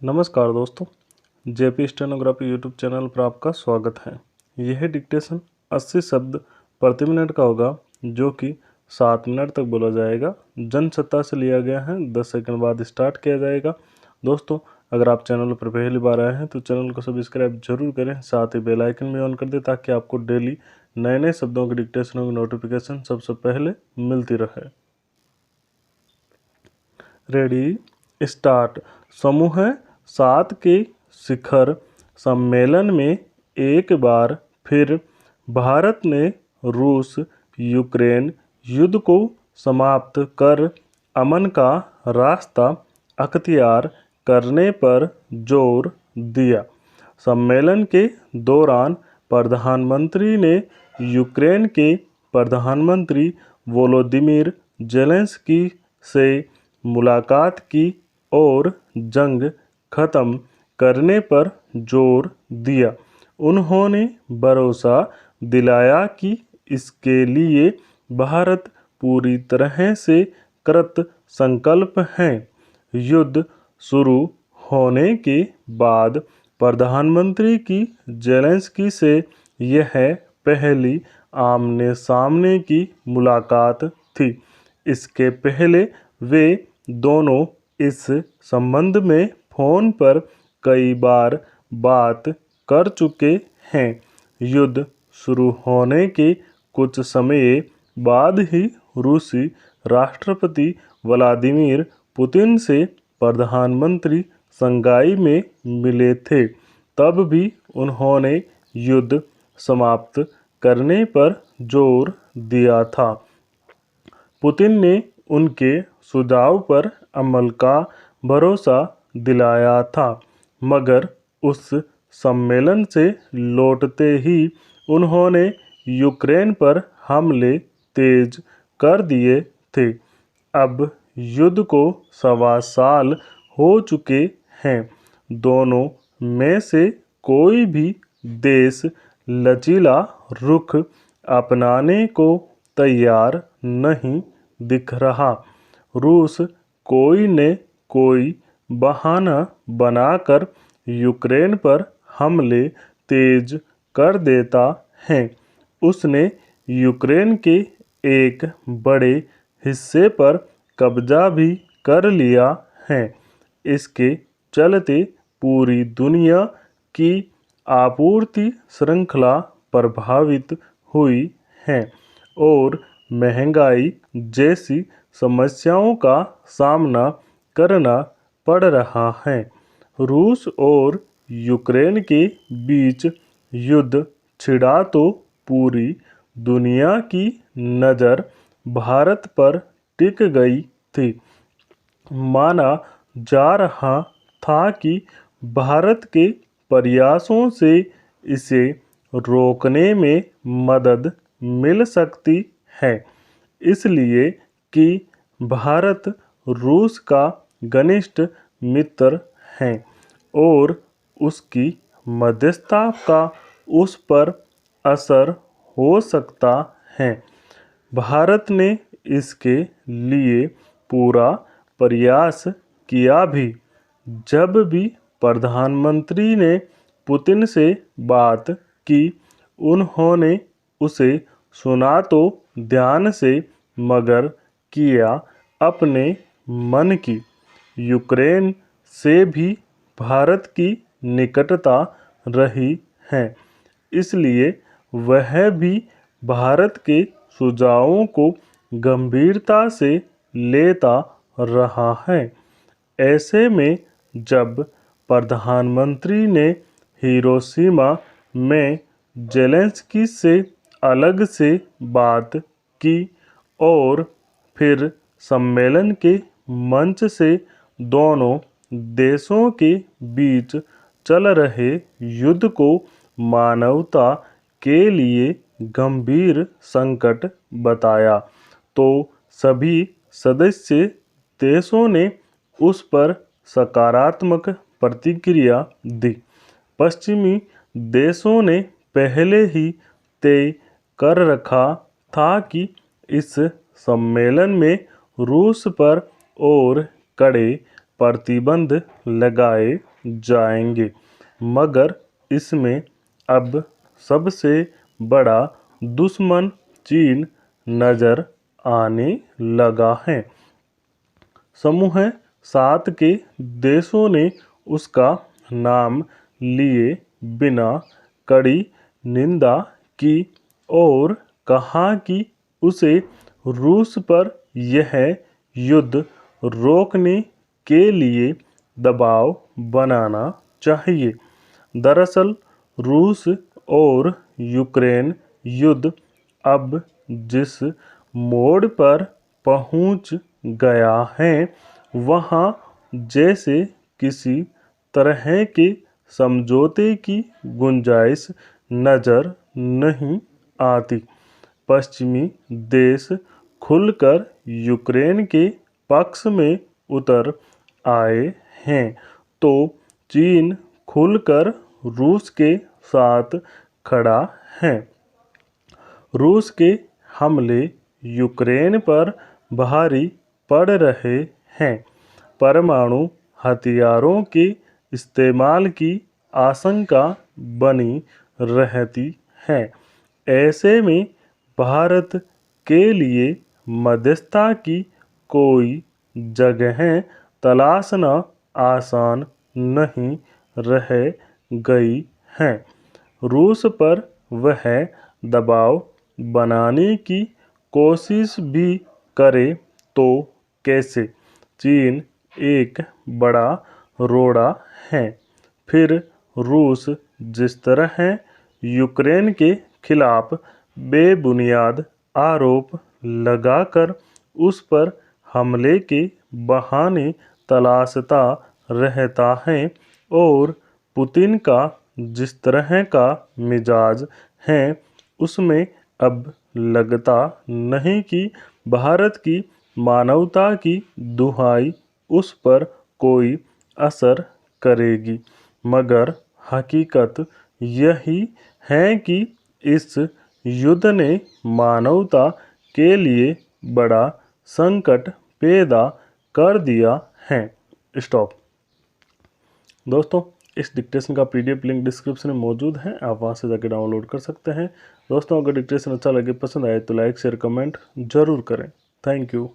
नमस्कार दोस्तों, JP stenography YouTube channel पर आपका स्वागत है। यह डिक्टेशन 80 शब्द प्रति मिनट का होगा, जो कि 7 मिनट तक बोला जाएगा। जनसत्ता से लिया गया है। 10 सेकंड बाद स्टार्ट किया जाएगा। दोस्तों, अगर आप चैनल पर पहली बार आए हैं तो चैनल को सब्सक्राइब जरूर करें, साथ ही बेल आइकन भी ऑन कर दें ताकि आपको डेली नए नए शब्दों के डिक्टेशनों की नोटिफिकेशन सबसे पहले मिलती रहे। Ready, start. समूह 7 के शिखर सम्मेलन में एक बार फिर भारत ने रूस यूक्रेन युद्ध को समाप्त कर अमन का रास्ता अख्तियार करने पर जोर दिया। सम्मेलन के दौरान प्रधानमंत्री ने यूक्रेन के प्रधानमंत्री वोलोदिमीर जेलेंस्की से मुलाकात की और जंग खत्म करने पर जोर दिया। उन्होंने भरोसा दिलाया कि इसके लिए भारत पूरी तरह से कृत संकल्प है। युद्ध शुरू होने के बाद प्रधानमंत्री की जेलेंस्की से यह पहली आमने सामने की मुलाकात थी। इसके पहले वे दोनों इस संबंध में फोन पर कई बार बात कर चुके हैं। युद्ध शुरू होने के कुछ समय बाद ही रूसी राष्ट्रपति व्लादिमीर पुतिन से प्रधानमंत्री शंघाई में मिले थे। तब भी उन्होंने युद्ध समाप्त करने पर जोर दिया था। पुतिन ने उनके सुझाव पर अमल का भरोसा दिलाया था, मगर उस सम्मेलन से लौटते ही उन्होंने यूक्रेन पर हमले तेज कर दिए थे। अब युद्ध को 1.25 साल हो चुके हैं। दोनों में से कोई भी देश लचीला रुख अपनाने को तैयार नहीं दिख रहा। रूस कोई न कोई बहाना बनाकर यूक्रेन पर हमले तेज कर देता है। उसने यूक्रेन के एक बड़े हिस्से पर कब्जा भी कर लिया है। इसके चलते पूरी दुनिया की आपूर्ति श्रृंखला प्रभावित हुई है और महंगाई जैसी समस्याओं का सामना करना पड़ रहा है। रूस और यूक्रेन के बीच युद्ध छिड़ा तो पूरी दुनिया की नज़र भारत पर टिक गई थी। माना जा रहा था कि भारत के प्रयासों से इसे रोकने में मदद मिल सकती है, इसलिए कि भारत रूस का घनिष्ठ मित्र है और उसकी मध्यस्थता का उस पर असर हो सकता है। भारत ने इसके लिए पूरा प्रयास किया भी। जब भी प्रधानमंत्री ने पुतिन से बात की, उन्होंने उसे सुना तो ध्यान से, मगर किया अपने मन की। यूक्रेन से भी भारत की निकटता रही है, इसलिए वह भी भारत के सुझावों को गंभीरता से लेता रहा है। ऐसे में जब प्रधानमंत्री ने हिरोशिमा में जेलेंस्की से अलग से बात की और फिर सम्मेलन के मंच से दोनों देशों के बीच चल रहे युद्ध को मानवता के लिए गंभीर संकट बताया, तो सभी सदस्य देशों ने उस पर सकारात्मक प्रतिक्रिया दी। पश्चिमी देशों ने पहले ही तय कर रखा था कि इस सम्मेलन में रूस पर और कड़े प्रतिबंध लगाए जाएंगे, मगर इसमें अब सबसे बड़ा दुश्मन चीन नज़र आने लगा है। समूह 7 के देशों ने उसका नाम लिए बिना कड़ी निंदा की और कहा कि उसे रूस पर यह युद्ध रोकने के लिए दबाव बनाना चाहिए। दरअसल रूस और यूक्रेन युद्ध अब जिस मोड़ पर पहुंच गया है, वहाँ जैसे किसी तरह के समझौते की गुंजाइश नज़र नहीं आती। पश्चिमी देश खुलकर यूक्रेन के पक्ष में उतर आए हैं, तो चीन खुलकर रूस के साथ खड़ा है। रूस के हमले यूक्रेन पर भारी पड़ रहे हैं। परमाणु हथियारों के इस्तेमाल की आशंका बनी रहती है। ऐसे में भारत के लिए मध्यस्थता की कोई जगह तलाशना आसान नहीं रह गई है। रूस पर वह दबाव बनाने की कोशिश भी करे तो कैसे? चीन एक बड़ा रोड़ा है। फिर रूस जिस तरह यूक्रेन के खिलाफ बेबुनियाद आरोप लगाकर उस पर हमले के बहाने तलाशता रहता है और पुतिन का जिस तरह का मिजाज है, उसमें अब लगता नहीं कि भारत की मानवता की दुहाई उस पर कोई असर करेगी। मगर हकीकत यही है कि इस युद्ध ने मानवता के लिए बड़ा संकट पैदा कर दिया है। स्टॉप। दोस्तों, इस डिक्टेशन का PDF लिंक डिस्क्रिप्शन में मौजूद है, आप वहां से जाकर डाउनलोड कर सकते हैं। दोस्तों, अगर डिक्टेशन अच्छा लगे, पसंद आए तो लाइक शेयर कमेंट जरूर करें। Thank you.